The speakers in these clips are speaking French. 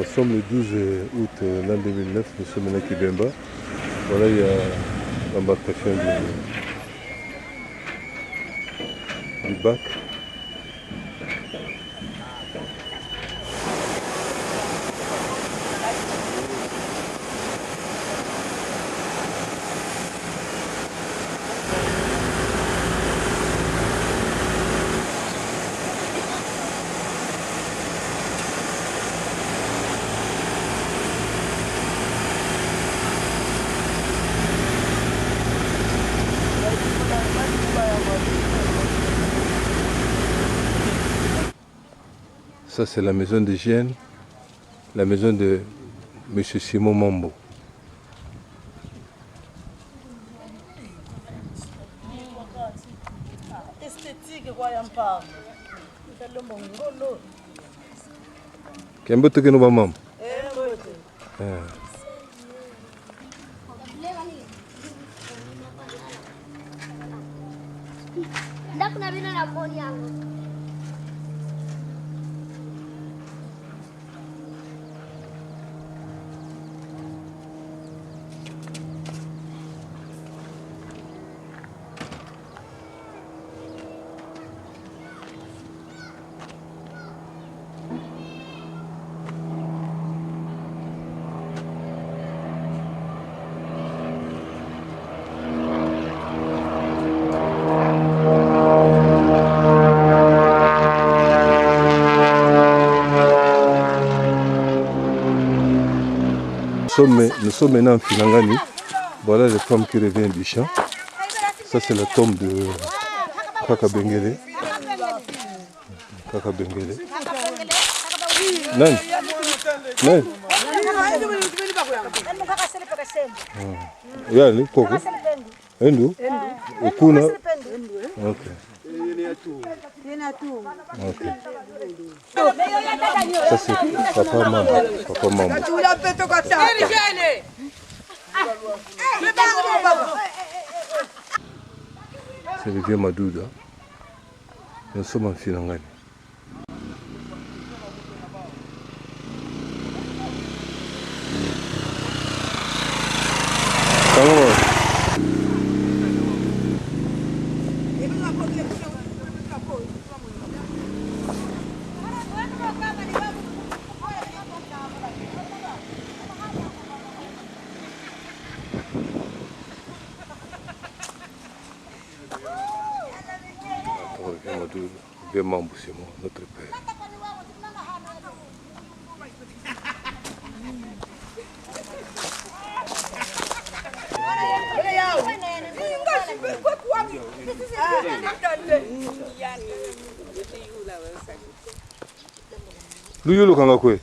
Nous sommes le 12 août l'an 2009, nous sommes à Kibemba. Voilà, il y a l'embarcation du bac. Ça, c'est la maison d'hygiène, la maison de M. Simon Mambo. Kembo toke no ba mam. Ndak na bina na phone yangu. Nous sommes maintenant en Finangani. Voilà les femmes qui reviennent du champ. Ça, c'est la tombe de Kaka Bengele. Kaka Bengele. Non. Non. Yani koko. Endu. Ukuna. Okay. Okay. Ça c'est papa maman. Papa maman. C'est le vieux Madouda. Nous sommes en Finangani. Vieux Mambo, c'est moi, notre père. Luyulu kanga kwe.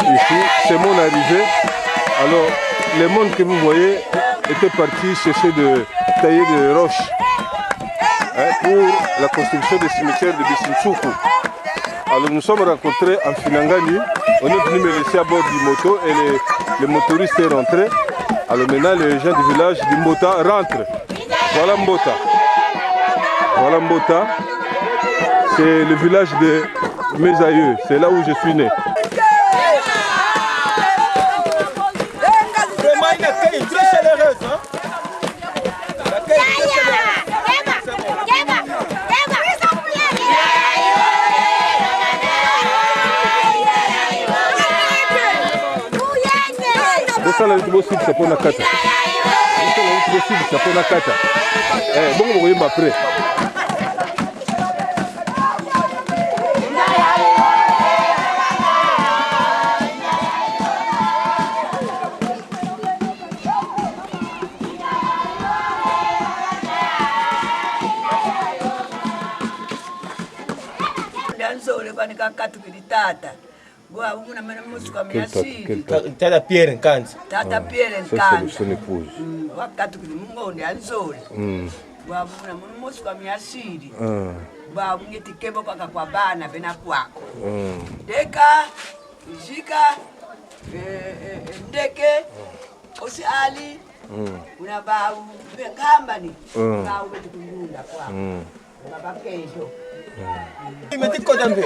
Ici, c'est mon arrivée. Alors, les mondes que vous voyez étaient partis chercher de tailler des roches pour la construction du cimetière de Bissinsuku. Alors, nous sommes rencontrés en Finangani. On est venu me laisser à bord du moto et les motoristes sont rentrés. Alors maintenant, les gens du village du Mbota rentrent. Voilà Mbota. Voilà Mbota. C'est le village de mes aïeux. C'est là où je suis né. Ça là possible ça pour la cata. Ça là possible ça pour la cata. Bon vous voyez après. anzole kwani kakatukili tata. Gwa muna mena musu kwa miasiri. Tata Pierre Nkanza. Tata Pierre Ça, c'est Nkanza. son épouse. Wakatukili mungonde anzole. Gwa muna musu kwa miasiri. Gwa ngeti kebo kwa bana bena kwako. Deka, jika, ndeke, osi ali. Una bau bekamba ni. Bau beti kundunda kwako. Baba kesho. Imetikota mbe.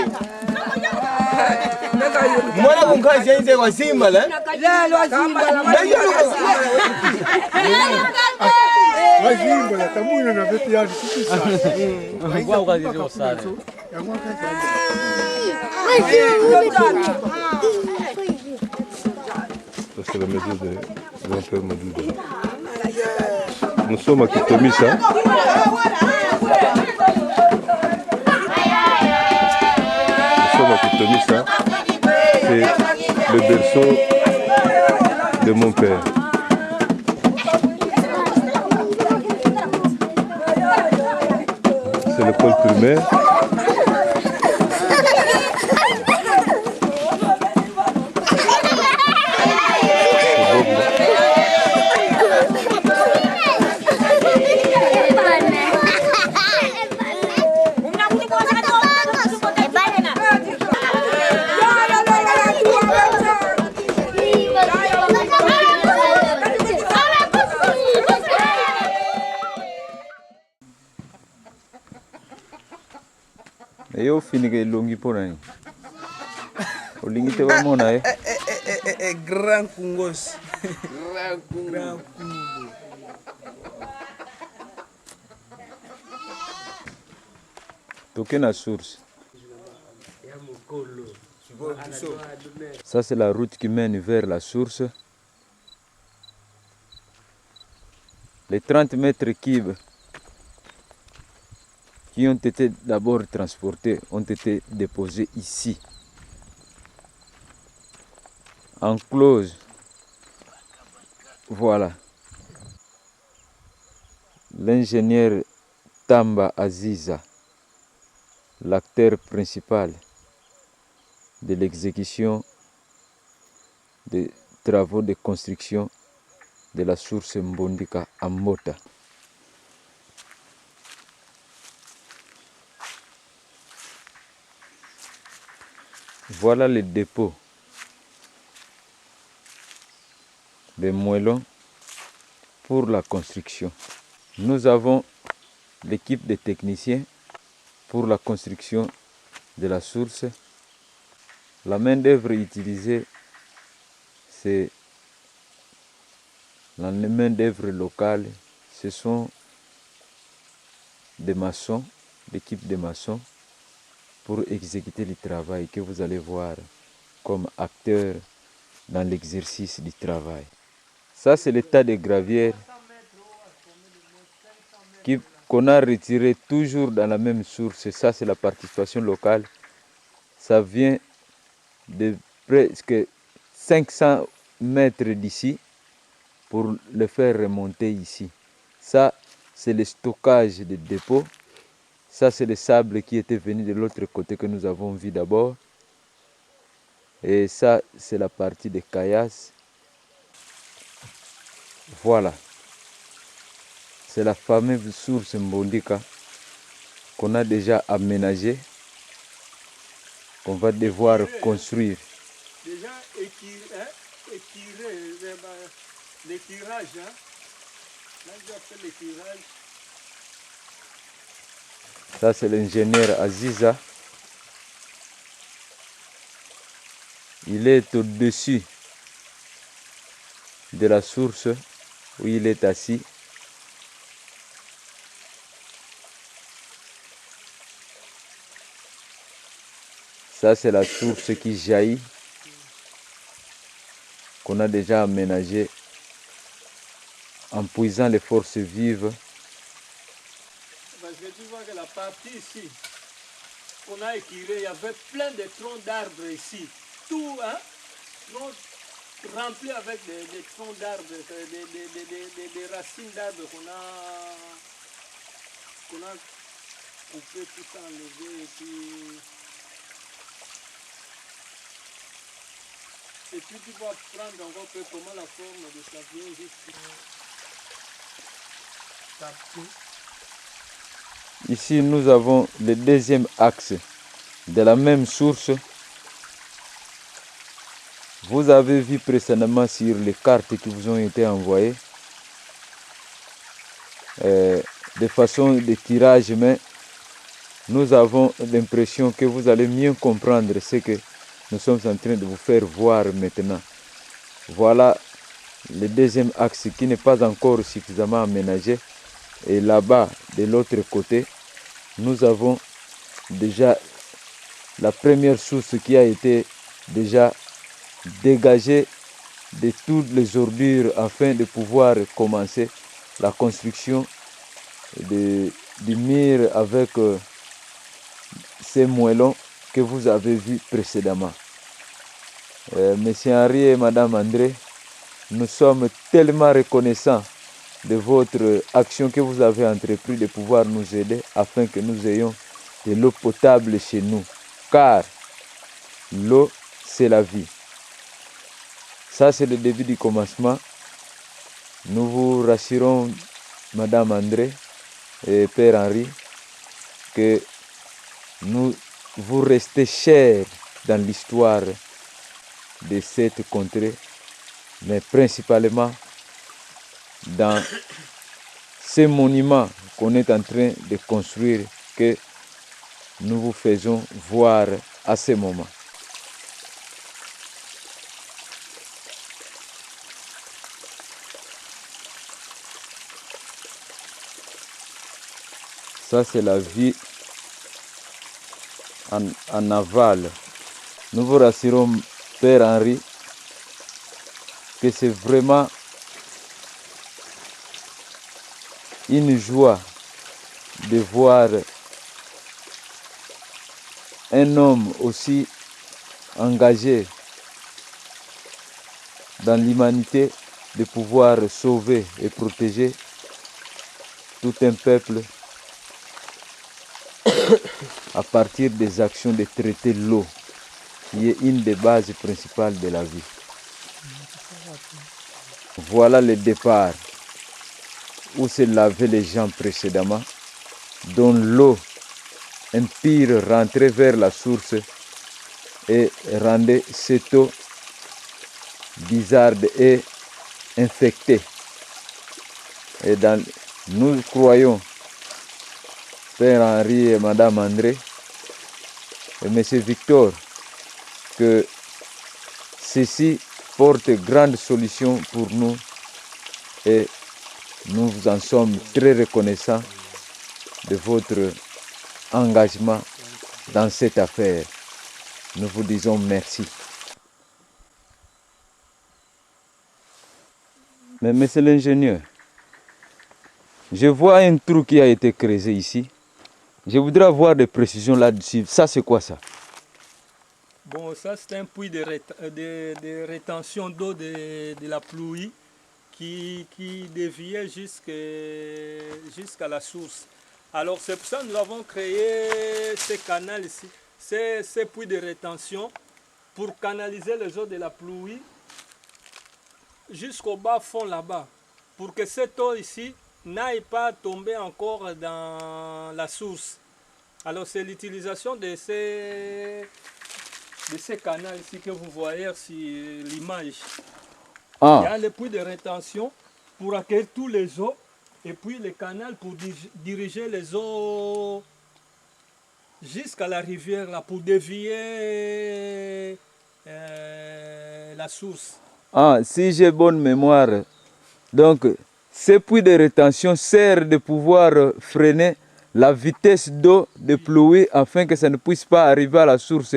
Mwana kunkazi yenze kwa simba la. Lalo simba la. Wazimba la tamuna na beti yani kisa. Kwa kazi yo sare. Ça, c'est la maison de grand-père Madouda. Nous sommes à Kitomisa. Kitomisa, c'est le berceau de mon père. C'est l'école primaire. Yo fini ke longi pona ni. Olingi te ba mona Grand Kungos. Grand Kungo. Toke na source. Ça c'est la route qui mène vers la source. Les 30 mètres cubes qui ont été d'abord transportés ont été déposés ici, en close. Voilà. L'ingénieur Tamba Aziza, l'acteur principal de l'exécution des travaux de construction de la source Mbondika à Mota. Voilà le dépôt des moellons pour la construction. Nous avons l'équipe de techniciens pour la construction de la source. La main-d'œuvre utilisée, c'est la main-d'œuvre locale. Ce sont des maçons, l'équipe de maçons, pour exécuter le travail que vous allez voir comme acteurs dans l'exercice du travail. Ça, c'est le tas de gravières qu'on a retiré toujours dans la même source. Ça, c'est la participation locale. Ça vient de presque 500 mètres d'ici pour le faire remonter ici. Ça, c'est le stockage des dépôts. Ça, c'est le sable qui était venu de l'autre côté que nous avons vu d'abord. Et ça, c'est la partie des caillasses. Voilà. C'est la fameuse source Mbondika qu'on a déjà aménagée, qu'on va devoir construire. Déjà étiré, l'étirage. Là, j'ai fait l'étirage. Ça, c'est l'ingénieur Aziza. Il est au-dessus de la source où il est assis. Ça, c'est la source qui jaillit, qu'on a déjà aménagée en puisant les forces vives. Parce que tu vois que la partie ici, qu'on a étiré, il y avait plein de troncs d'arbres ici. Tout, hein, rempli avec des troncs d'arbres, des racines d'arbres qu'on a coupé, tout ça enlevé, et puis Et puis tu vas prendre encore comment la forme de ça vient juste. Ici, nous avons le deuxième axe de la même source. Vous avez vu précédemment sur les cartes qui vous ont été envoyées de façon de tirage, mais nous avons l'impression que vous allez mieux comprendre ce que nous sommes en train de vous faire voir maintenant. Voilà le deuxième axe qui n'est pas encore suffisamment aménagé. Et là-bas, de l'autre côté, nous avons déjà la première source qui a été déjà dégagée de toutes les ordures afin de pouvoir commencer la construction du mur avec ces moellons que vous avez vus précédemment. Monsieur Henri et Madame André, nous sommes tellement reconnaissants de votre action que vous avez entrepris de pouvoir nous aider afin que nous ayons de l'eau potable chez nous. Car l'eau, c'est la vie. Ça, c'est le début du commencement. Nous vous rassurons, Madame André et Père Henri, que vous restez chers dans l'histoire de cette contrée, mais principalement dans ces monuments qu'on est en train de construire que nous vous faisons voir à ce moment. Ça, c'est la vie en aval. Nous vous rassurons, Père Henri, que c'est vraiment une joie de voir un homme aussi engagé dans l'humanité de pouvoir sauver et protéger tout un peuple à partir des actions de traiter l'eau, qui est une des bases principales de la vie. Voilà le départ où se lavaient les gens précédemment, dont l'eau impure rentrait vers la source et rendait cette eau bizarre et infectée. Et nous croyons, Père Henri et Madame André et Monsieur Victor, que ceci porte grande solution pour nous et nous vous en sommes très reconnaissants de votre engagement dans cette affaire. Nous vous disons merci. Mais monsieur l'ingénieur, je vois un trou qui a été creusé ici. Je voudrais avoir des précisions là-dessus. Ça, c'est quoi ça? Bon, ça c'est un puits de rétention d'eau de la pluie qui déviait jusqu'à la source. Alors c'est pour ça que nous avons créé ces canaux ici, ces puits de rétention pour canaliser les eaux de la pluie jusqu'au bas fond là-bas, pour que cette eau ici n'aille pas tomber encore dans la source. Alors c'est l'utilisation de ces canaux ici que vous voyez sur l'image. Il y a le puits de rétention pour accueillir tous les eaux et puis le canal pour diriger les eaux jusqu'à la rivière là, pour dévier la source. Si j'ai bonne mémoire, donc ces puits de rétention servent de pouvoir freiner la vitesse d'eau de pluie afin que ça ne puisse pas arriver à la source.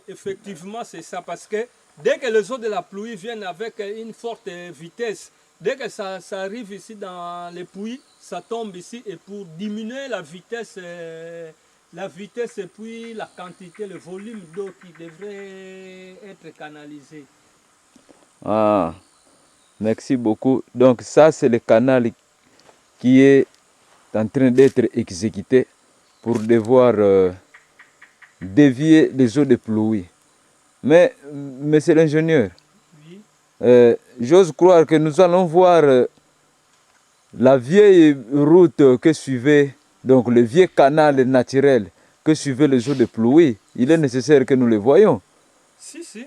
Effectivement, c'est ça, parce que dès que les eaux de la pluie viennent avec une forte vitesse, dès que ça arrive ici dans les puits, ça tombe ici, et pour diminuer la vitesse et puis la quantité, le volume d'eau qui devrait être canalisé. Merci beaucoup. Donc ça, c'est le canal qui est en train d'être exécuté pour devoir dévier les eaux de pluie. Mais, monsieur l'ingénieur, Oui. j'ose croire que nous allons voir la vieille route que suivait, donc le vieux canal naturel que suivaient les eaux de pluie. Il est nécessaire que nous le voyions. Si, si.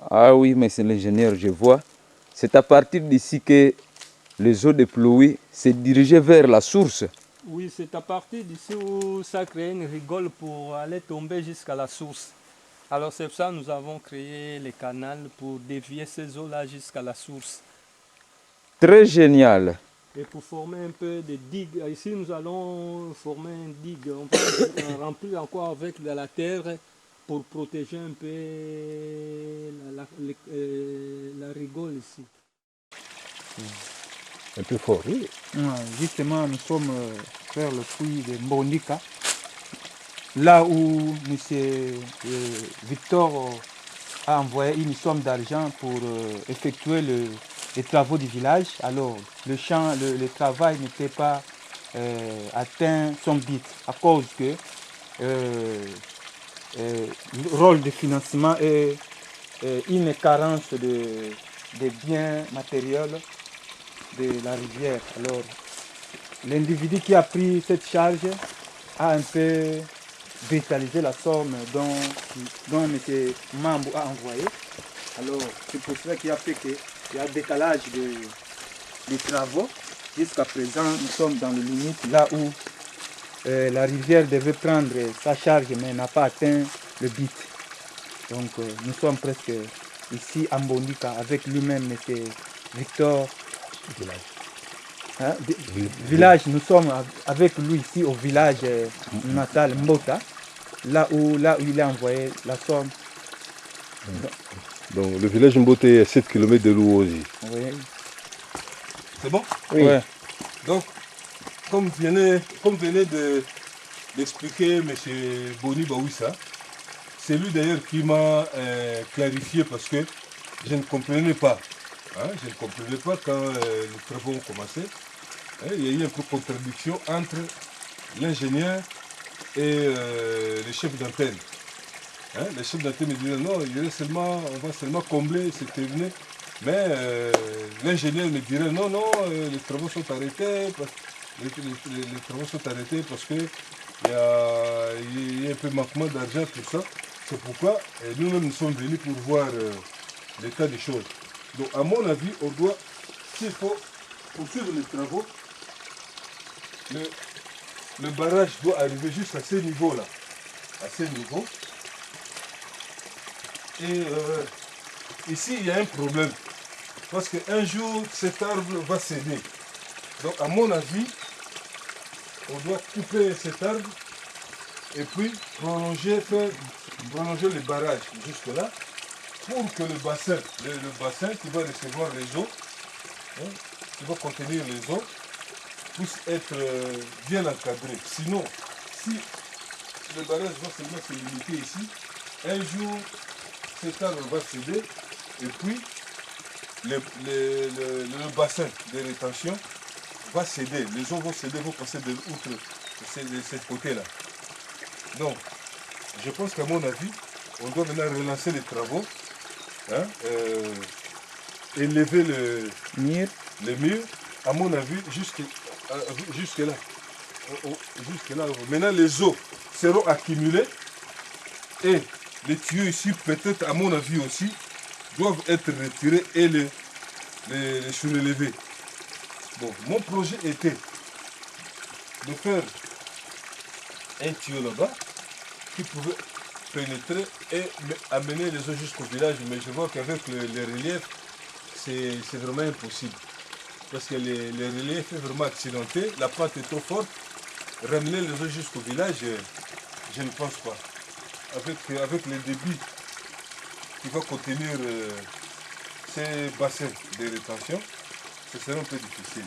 Ah oui, monsieur l'ingénieur, je vois. C'est à partir d'ici que les eaux de pluie se dirigeaient vers la source. Oui, c'est à partir d'ici où ça crée une rigole pour aller tomber jusqu'à la source. Alors c'est pour ça que nous avons créé les canaux pour dévier ces eaux-là jusqu'à la source. Très génial. Et pour former un peu de digues, ici nous allons former une digue. On va remplir encore avec de la terre pour protéger un peu la rigole ici. Un peu fort, oui. Justement, nous sommes vers le puits de Mbondika, là où M. Victor a envoyé une somme d'argent pour effectuer les travaux du village. Alors, le travail n'était pas atteint son but à cause que le rôle de financement est une carence de biens matériels de la rivière. Alors, l'individu qui a pris cette charge a un peu brutalisé la somme dont M. Mambo a envoyé. Alors, c'est pour cela qu'il y a fait qu'il y a un décalage des travaux. Jusqu'à présent, nous sommes dans le limite là où la rivière devait prendre sa charge mais n'a pas atteint le but. Donc, nous sommes presque ici à Mbondika avec lui-même, M. Victor. Village, nous sommes avec lui ici au village natal Mbota, là où il a envoyé la somme. Donc le village Mbote est à 7 km de Louosi. Oui. C'est bon? Oui. Ouais. Donc, comme venait d'expliquer M. Boni Baouissa, c'est lui d'ailleurs qui m'a clarifié parce que je ne comprenais pas. Je ne comprenais pas quand les travaux ont commencé. Il y a eu un peu de contradiction entre l'ingénieur et les chefs d'antenne. Les chefs d'antenne me disaient non, on va seulement combler, c'est terminé. Mais l'ingénieur me dirait non, les travaux sont arrêtés. Les travaux sont arrêtés parce qu'il y a un peu de manquement d'argent, tout ça. C'est pourquoi nous-mêmes nous sommes venus pour voir l'état des choses. Donc à mon avis, s'il faut poursuivre les travaux, le barrage doit arriver jusqu'à ce niveau-là. À ce niveau. Et ici, il y a un problème. Parce qu'un jour, cet arbre va céder. Donc à mon avis, on doit couper cet arbre et puis prolonger le barrage jusque-là pour que le bassin qui va recevoir les eaux, qui va contenir les eaux, puisse être bien encadré. Sinon, si le barrage va seulement se limiter ici, un jour, cet arbre va céder et puis le bassin de rétention va céder. Les eaux vont céder, vont passer de ce côté-là. Donc, je pense qu'à mon avis, on doit maintenant relancer les travaux, élever le mur, à mon avis, jusque là. Maintenant, les eaux seront accumulées et les tuyaux ici, peut-être, à mon avis aussi, doivent être retirés et les surélever. Bon, mon projet était de faire un tuyau là-bas qui pouvait pénétrer et amener les eaux jusqu'au village. Mais je vois qu'avec les reliefs, c'est vraiment impossible. Parce que les reliefs est vraiment accidenté, la pente est trop forte. Ramener les eaux jusqu'au village, je ne pense pas. Avec le débit qui va contenir ces bassins de rétention, ce sera un peu difficile.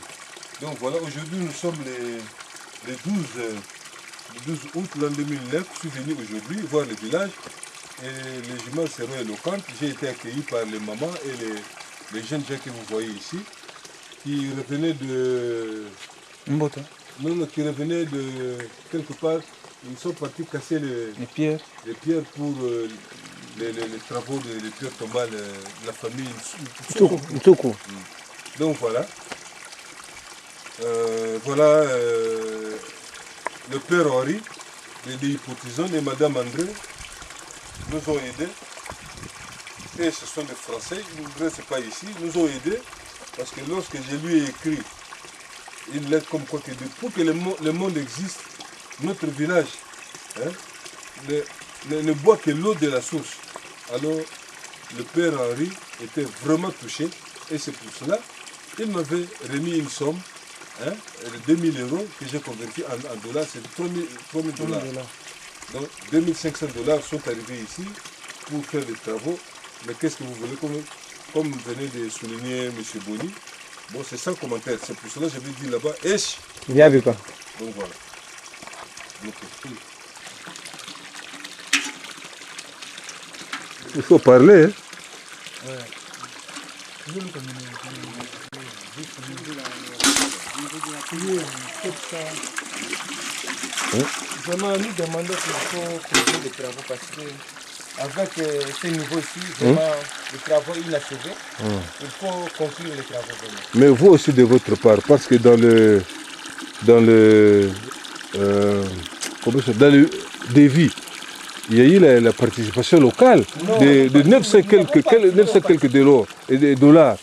Donc voilà, aujourd'hui nous sommes les 12 le 12 août l'an 2009, je suis venu aujourd'hui voir le village et les jumelles seront éloquentes. J'ai été accueilli par les mamans et les jeunes gens que vous voyez ici, qui revenaient de... Mbota. Non, qui revenaient de quelque part. Ils sont partis casser Les pierres. les pierres pour les travaux des pierres tombales de la famille Ntoko. Donc voilà. Voilà le père Henri, les hypotisants et Madame André nous ont aidés. Et ce sont des Français, ils ne restent pas ici, nous ont aidés parce que lorsque je lui ai écrit une lettre comme quoi que pour que le monde existe, notre village ne boit que l'eau de la source. Alors le père Henri était vraiment touché et c'est pour cela qu'il m'avait remis une somme de 2000 € que j'ai converti en dollars, c'est 3000 $. Donc 2500 $ sont arrivés ici pour faire des travaux. Mais qu'est-ce que vous voulez, comme venez de souligner M. Boni, bon c'est sans commentaire, c'est pour cela que j'avais dit là-bas, Esh. Donc voilà. Il faut parler. Hein? Vraiment, nous demandons qu'il faut continuer les travaux parce que avec ce niveau ici, vraiment, les travaux inachevés, il faut conclure les travaux. Vraiment. Mais vous aussi de votre part, parce que dans le devis, il y a eu la participation locale de 900 quelques dollars.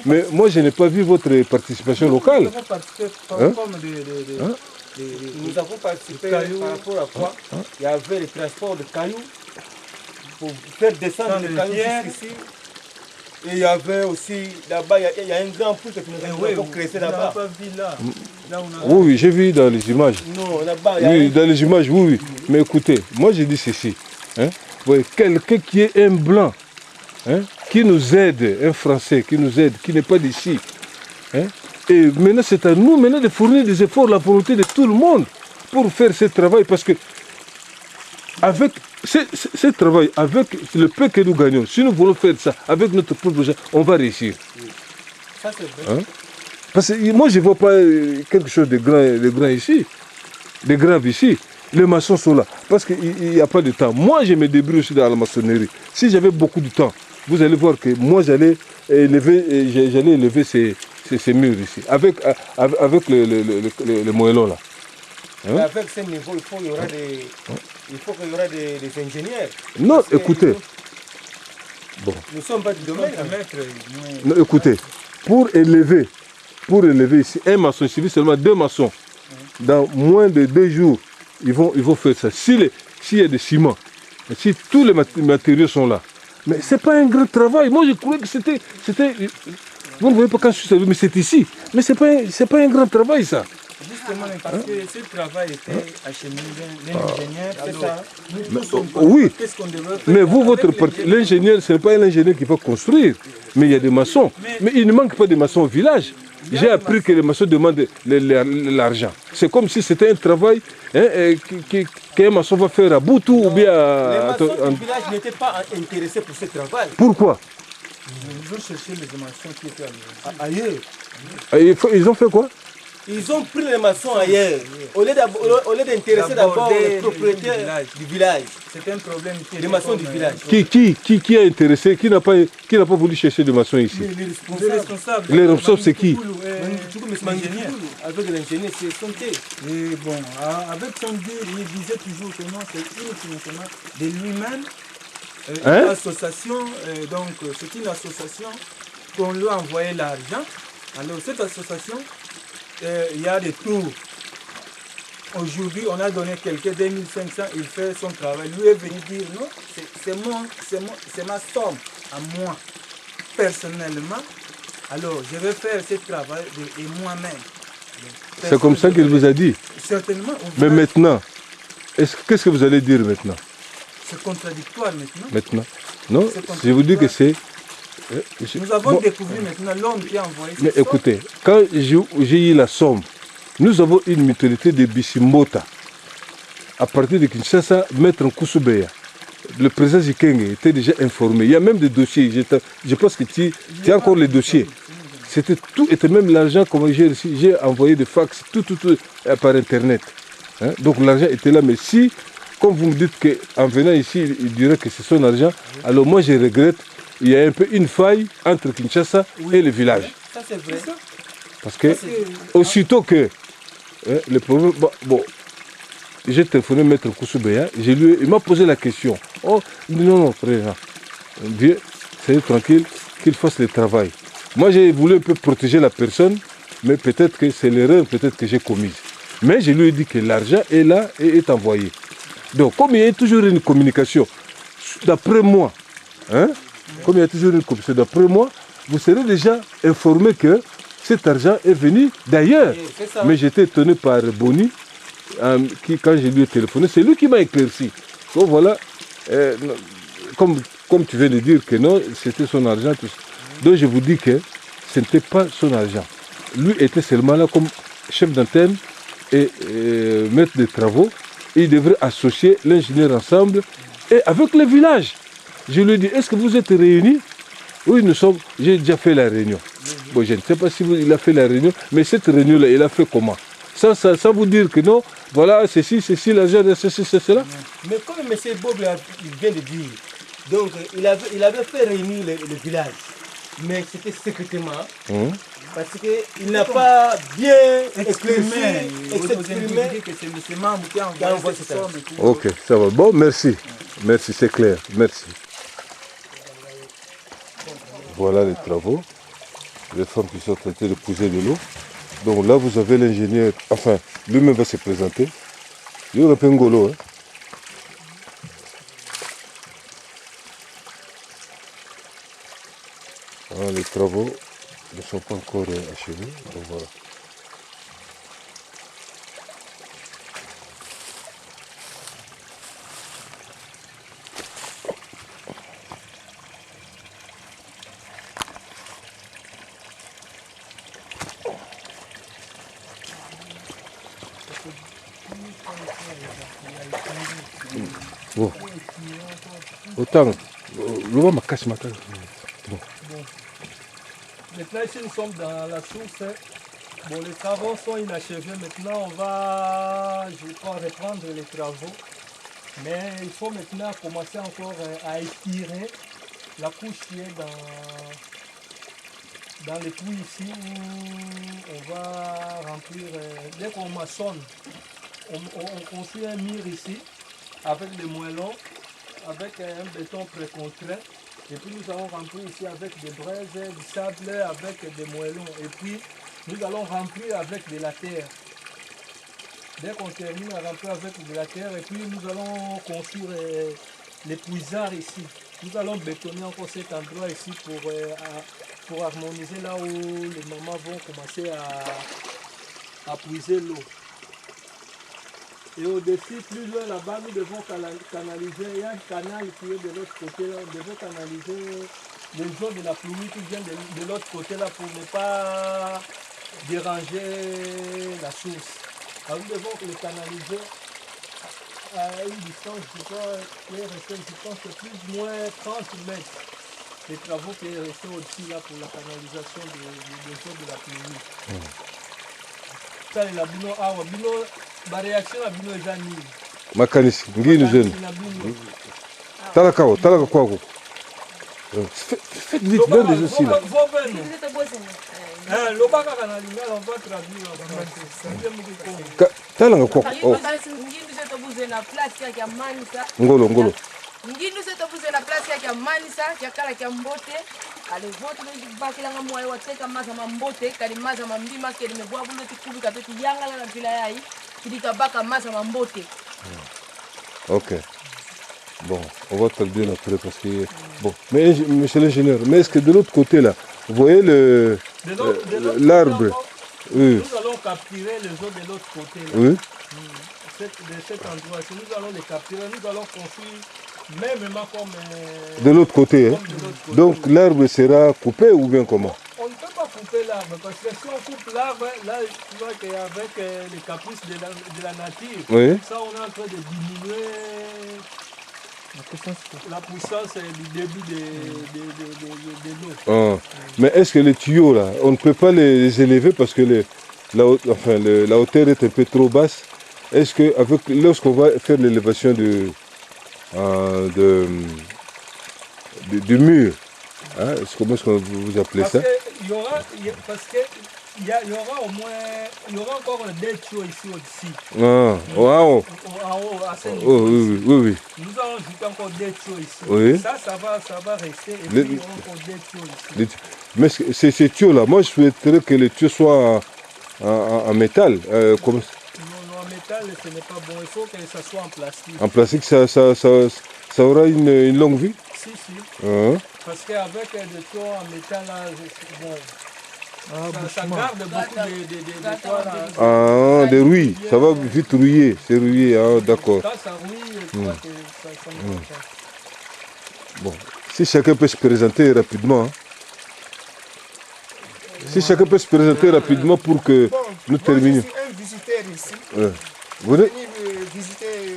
Mais moi, je n'ai pas vu votre participation locale. Nous avons participé nous avons participé par rapport à quoi? Il y avait le transport de cailloux pour faire descendre les cailloux jusqu'ici. Et il y avait aussi, là-bas, il y a un grand puits que nous avons créé là-bas. Oui, j'ai vu dans les images. Non, là-bas, oui, dans les images, oui. Mais écoutez, moi je dis ceci. Quelqu'un qui est un blanc, qui nous aide, un Français qui nous aide, qui n'est pas d'ici. Et maintenant, c'est à nous maintenant de fournir des efforts, la volonté de tout le monde pour faire ce travail. Parce que avec ce travail, avec le peu que nous gagnons, si nous voulons faire ça avec notre propre projet, on va réussir. Ça, c'est vrai. Parce que moi, je ne vois pas quelque chose de grand ici, de grave ici. Les maçons sont là, parce qu'il n'y a pas de temps. Moi, je me débrouille aussi dans la maçonnerie. Si j'avais beaucoup de temps, vous allez voir que moi, j'allais élever ces murs ici, avec le moellon là. Avec ce niveau, il faut qu'il y aura des ingénieurs. Non, écoutez. Bon. Nous ne sommes pas du domaine à mettre. Non, écoutez, pour élever ici un maçon, il suffit seulement 2 maçons. Dans moins de 2 jours, ils vont faire ça. S'il y a des ciments, si tous les matériaux sont là. Mais ce n'est pas un grand travail. Moi, je croyais que c'était... Vous ne voyez pas quand je suis arrivé, mais c'est ici. Mais ce n'est pas un grand travail, ça. Justement, parce que ce travail était acheminé d'un ingénieur, c'est ça. Oui, mais vous, votre parti, l'ingénieur, ce n'est pas l'ingénieur qui va construire, mais il y a des maçons. Mais il ne manque pas de maçons au village. J'ai appris que les maçons demandent l'argent. C'est comme si c'était un travail qu'un maçon va faire à Boutou ou bien à... Les maçons du village n'étaient pas intéressés pour ce travail. Pourquoi? Ils ont cherché les maçons qui étaient ailleurs. Ils ont fait quoi? Ils ont pris les maçons ailleurs, au lieu d'intéresser d'abord les propriétaires du village. C'est un problème. Les maçons du village. Qui a intéressé, qui n'a pas voulu chercher des maçons ici? Les responsables. Les responsables, c'est qui? Avec l'ingénieur, c'est Santé. Et bon, avec Santé, il disait toujours que non, c'est uniquement de lui-même. Une association, donc c'est une association qu'on lui a envoyé l'argent. Alors cette association, il y a des tours. Aujourd'hui, on a donné quelqu'un 2500, il fait son travail. Lui est venu dire non, c'est ma somme à moi, personnellement. Alors, je vais faire ce travail et moi-même. C'est comme ça qu'il vous a dit? Certainement. Mais maintenant, qu'est-ce que vous allez dire maintenant? C'est contradictoire maintenant. Maintenant? Non, je vous dis que c'est... Nous avons découvert maintenant l'homme qui a envoyé cette Mais écoutez, quand j'ai eu la somme, nous avons une mutualité de Bisimbota. à partir de Kinshasa, Maître Nkousoubeya, le président Zikenge était déjà informé. Il y a même des dossiers. Je pense que tu as encore les dossiers. Tout était même l'argent, comme j'ai envoyé des fax, tout par Internet. Hein? Donc l'argent était là. Mais si, comme vous me dites qu'en venant ici, il dirait que c'est son argent, alors moi je regrette, il y a un peu une faille entre Kinshasa et le village. Ça c'est vrai. Parce que aussitôt que le problème... Bon, j'ai téléphoné Maître Nkousoubeya, il m'a posé la question. Oh, non, président, viens, c'est tranquille, qu'il fasse le travail. Moi, j'ai voulu un peu protéger la personne, mais peut-être que c'est l'erreur peut-être que j'ai commise. Mais je lui ai dit que l'argent est là et est envoyé. Donc, comme il y a toujours une communication, d'après moi, comme il y a toujours une communication, d'après moi, vous serez déjà informé que cet argent est venu d'ailleurs. Mais j'étais étonné par Boni, quand je lui ai téléphoné, c'est lui qui m'a éclairci. Donc voilà, comme tu viens de dire que non, c'était son argent. Donc je vous dis que ce n'était pas son argent. Lui était seulement là comme chef d'antenne et maître de travaux. Il devrait associer l'ingénieur ensemble et avec le village. Je lui ai dit, est-ce que vous êtes réunis? Oui, j'ai déjà fait la réunion. Bon, je ne sais pas si il a fait la réunion, mais cette réunion-là, il a fait comment? Sans vous dire que non, voilà, ceci, l'argent, ceci, cela. Mais comme M. Bob vient de dire, donc il avait fait réunir le village, mais c'était secrètement, parce qu'il n'a pas bien exprimé que c'est M. Mamou qui a envoyé cette somme. Ok, ça va. Bon, merci. Merci, c'est clair. Merci. Voilà les travaux. Les femmes qui sont traitées de poser de l'eau. Donc là, vous avez l'ingénieur, enfin, lui-même va se présenter. Il y aura un ngolo. Alors, les travaux ne sont pas encore achevés. Donc voilà. Bon. Autant, le ma cache ma cache. Bon. Maintenant, ici, nous sommes dans la source. Bon, les travaux sont inachevés. Maintenant, on va, je crois, reprendre les travaux. Mais il faut maintenant commencer encore à étirer la couche qui est dans les puits ici. On va remplir, dès qu'on maçonne, on construit un mur ici avec des moellons, avec un béton précontraint. Et puis nous allons remplir ici avec des braises, du sable, avec des moellons. Et puis nous allons remplir avec de la terre. Dès qu'on termine à remplir avec de la terre, et puis nous allons construire les puisards ici. Nous allons bétonner encore cet endroit ici pour harmoniser là où les mamans vont commencer à puiser l'eau. Et au-dessus, plus loin là-bas, nous devons canaliser. Il y a un canal qui est de l'autre côté là. Nous devons canaliser les eaux de la pluie qui viennent de l'autre côté là pour ne pas déranger la source. Alors nous devons les canaliser à une distance, je crois, qui est restée, je pense, plus ou moins 30 mètres. Les travaux qui sont restés au-dessus là pour la canalisation des eaux de la pluie. Ça, il a bino, la réaction a bino déjà nul. Makanisi, ngini jeune. Talaka quoi. Faites vite, viens des aussi là. Le bac à l'animal, on va traduire en français. Talanga quoi. Ngolo. Nginu se tobuze na place ya manisa ya kala ya mbote ale vote le bakila nga moyo wateka maza mambote kali maza mambima kele mebwa bulo tikubi katoti yanga la vila yai kidika baka maza mambote. OK. Bon, on va traduire après parce que bon, mais monsieur l'ingénieur, mais est-ce que de l'autre côté là, vous voyez l'arbre? Oui. Nous allons capturer les eaux de l'autre côté là. Oui. De cet endroit, si nous allons les capturer, nous allons construire même comme de l'autre côté. Hein? Donc l'arbre sera coupé ou bien comment? On ne peut pas couper l'arbre. Parce que si on coupe l'arbre, là, tu vois qu'avec les caprices de la nature, Oui. ça, on est en train de diminuer la puissance du débit de l'eau. Ah. Mais est-ce que les tuyaux là, on ne peut pas les élever parce que la hauteur est un peu trop basse? Est-ce que lorsqu'on va faire l'élévation du mur, hein, comment est-ce que vous appelez ça? Il y aura au moins, il y aura encore des tuyaux ici au-dessus. Ah, wow. En haut, à ce Oh, niveau. oui, oui, oui. Nous allons ajouter encore des tuyaux ici. Oui. Ça va rester. Et puis il y aura encore des tuyaux ici. Mais ces tuyaux-là, moi je souhaiterais que les tuyaux soient en métal. Non, en métal, ce n'est pas bon. Il faut que ça soit en plastique. En plastique, ça aura une longue vie? Si. Hein? Parce qu'avec des tuyaux en métal, là, bon, ça garde beaucoup de toits là. Ah, des rouilles. Ça va vite rouiller. C'est rouillé, ah, d'accord. Quand ça rouille, je crois que ça ne va pas. Bon, si chacun peut se présenter rapidement. Hein. Si chacun peut se présenter rapidement pour que nous terminions. Je suis un visiteur ici. Vous êtes Venu visiter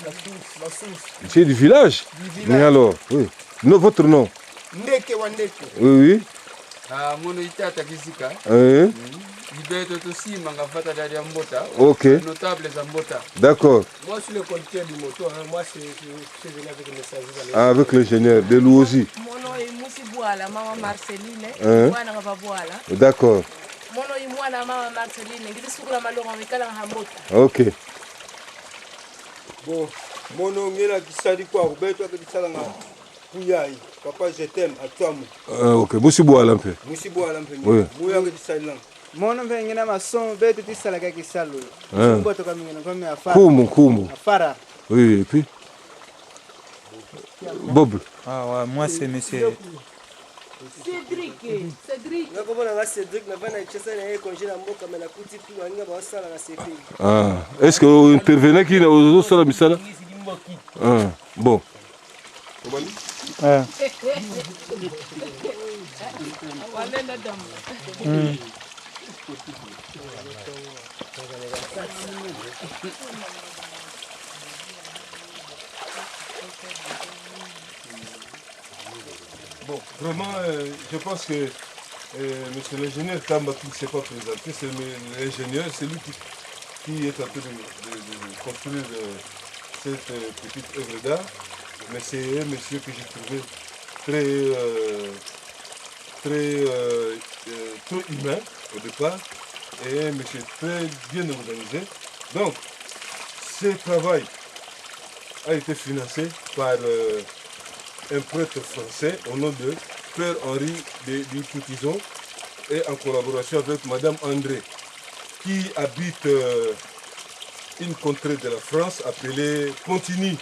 la source. c'est du village? Mais alors, oui. Votre nom? Ndeke wa Ndeke. Oui. Mono itata kizika. Oui. Libeto tosima ngafata dali ya mbota. Ok. Notable za mbota. D'accord. Moi, je suis le conducteur du moto. Hein. Moi, je suis venu avec le messager. Avec l'ingénieur de Louosi. Mono imusi bwala mama Marceline. Mwana ngava bwala. D'accord. Mono imwana mama Marceline. Ngiti sukula malonga mikala ngambota. Ok. Bon, mono ngela kisali kwa Roberto akisala nga kuyai. Papa je t'aime à toi mo. Ok. Musibo alampe. Musibo alampe. Oui. Muya kisali lang. Mono vengena mason beto tisala ka kisalo. Mboto kama ngena kama afara. Kumu. Afara. Oui, et puis Bob. Ah ouais, moi c'est monsieur Cédric. Nakobona nga Cédric na bana chesa na congé na mboka mena kuti tu wanga ba sala na CP. Ah, est-ce que vous intervenez qui au sala misala? Ah, bon. Wanenda damu. Bon, vraiment, je pense que monsieur l'ingénieur Tamba qui ne s'est pas présenté, c'est l'ingénieur, c'est lui qui est en train de construire cette petite œuvre d'art. Mais c'est un monsieur que j'ai trouvé très humain au départ et un monsieur très bien organisé. Donc, ce travail a été financé par un prêtre français au nom de Père Henri de Coutizon et en collaboration avec Madame André qui habite une contrée de la France appelée Pontigny.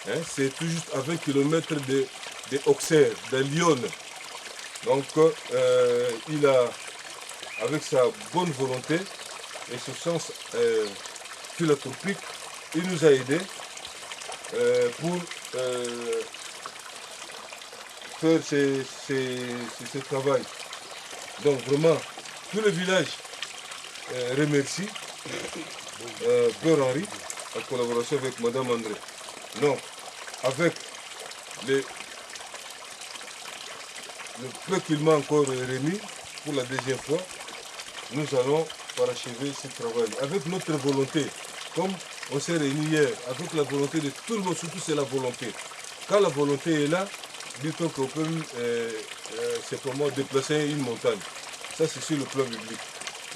Hein, c'est tout juste à 20 km de Auxerre, de Lyon. Donc il a, avec sa bonne volonté et ce sens philanthropique, il nous a aidés pour faire ce travail. Donc vraiment, tout le village remercie Père Henri en collaboration avec Madame André. Donc, avec le peu qu'il m'a encore remis pour la deuxième fois, nous allons parachever ce travail. Avec notre volonté, comme on s'est réunis hier, avec la volonté de tout le monde, surtout c'est la volonté. Quand la volonté est là, dit-on qu'on peut simplement déplacer une montagne. Ça c'est sur le plan biblique.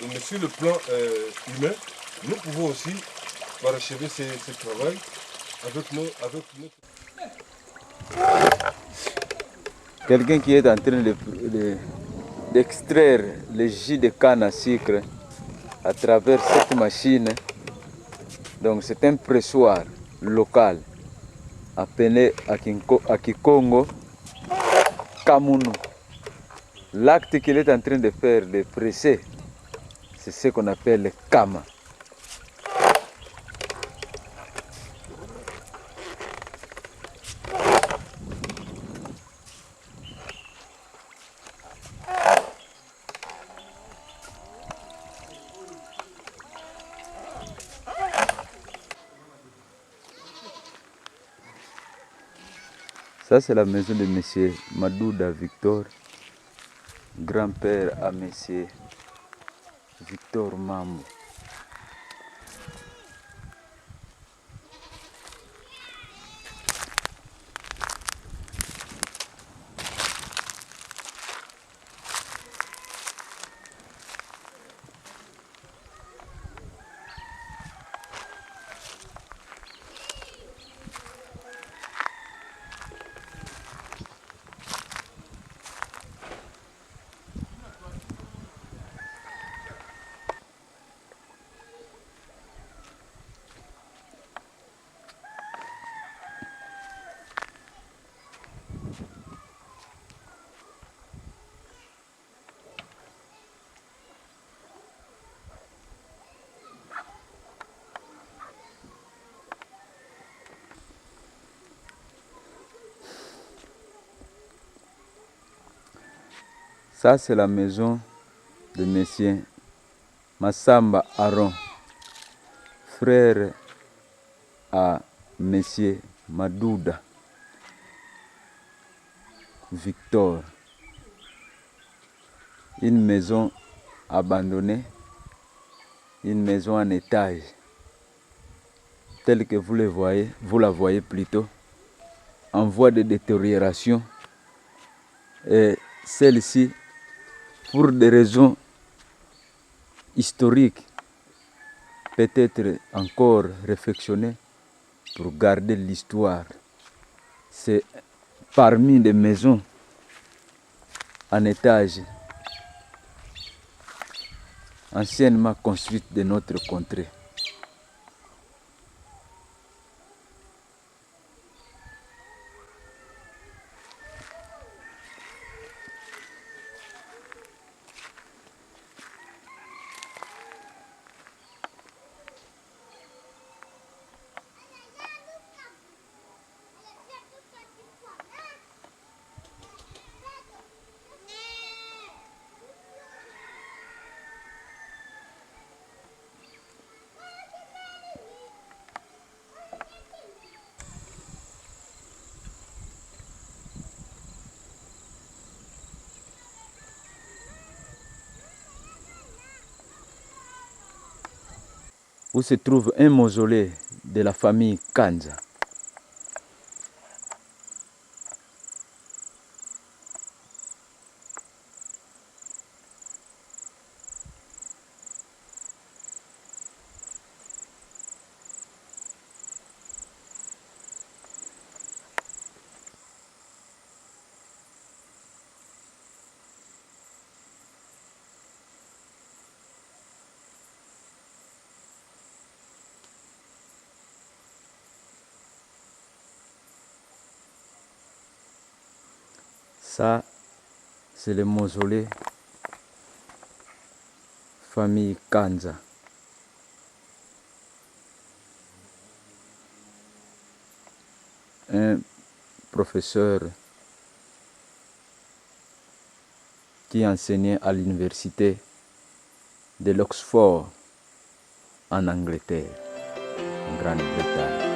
Mais sur le plan humain, nous pouvons aussi parachever ce travail avec nous. Quelqu'un qui est en train d'extraire le jus de canne à sucre à travers cette machine. Donc c'est un pressoir local appelé à Kikongo Kamunu. L'acte qu'il est en train de faire, de presser, c'est ce qu'on appelle le kama. Ça, c'est la maison de M. Madouda Victor, grand-père à M. Victor Mambo. Ça, c'est la maison de M. Massamba Aron, frère à M. Madouda Victor. Une maison abandonnée, une maison en étage, telle que vous la voyez plutôt, en voie de détérioration. Et celle-ci, pour des raisons historiques, peut être encore réflexionné pour garder l'histoire. C'est parmi les maisons en étage anciennement construites de notre contrée. Où se trouve un mausolée de la famille Kanza. Ça, c'est le mausolée famille Kanza. Un professeur qui enseignait à l'université de l'Oxford en Angleterre, en Grande-Bretagne.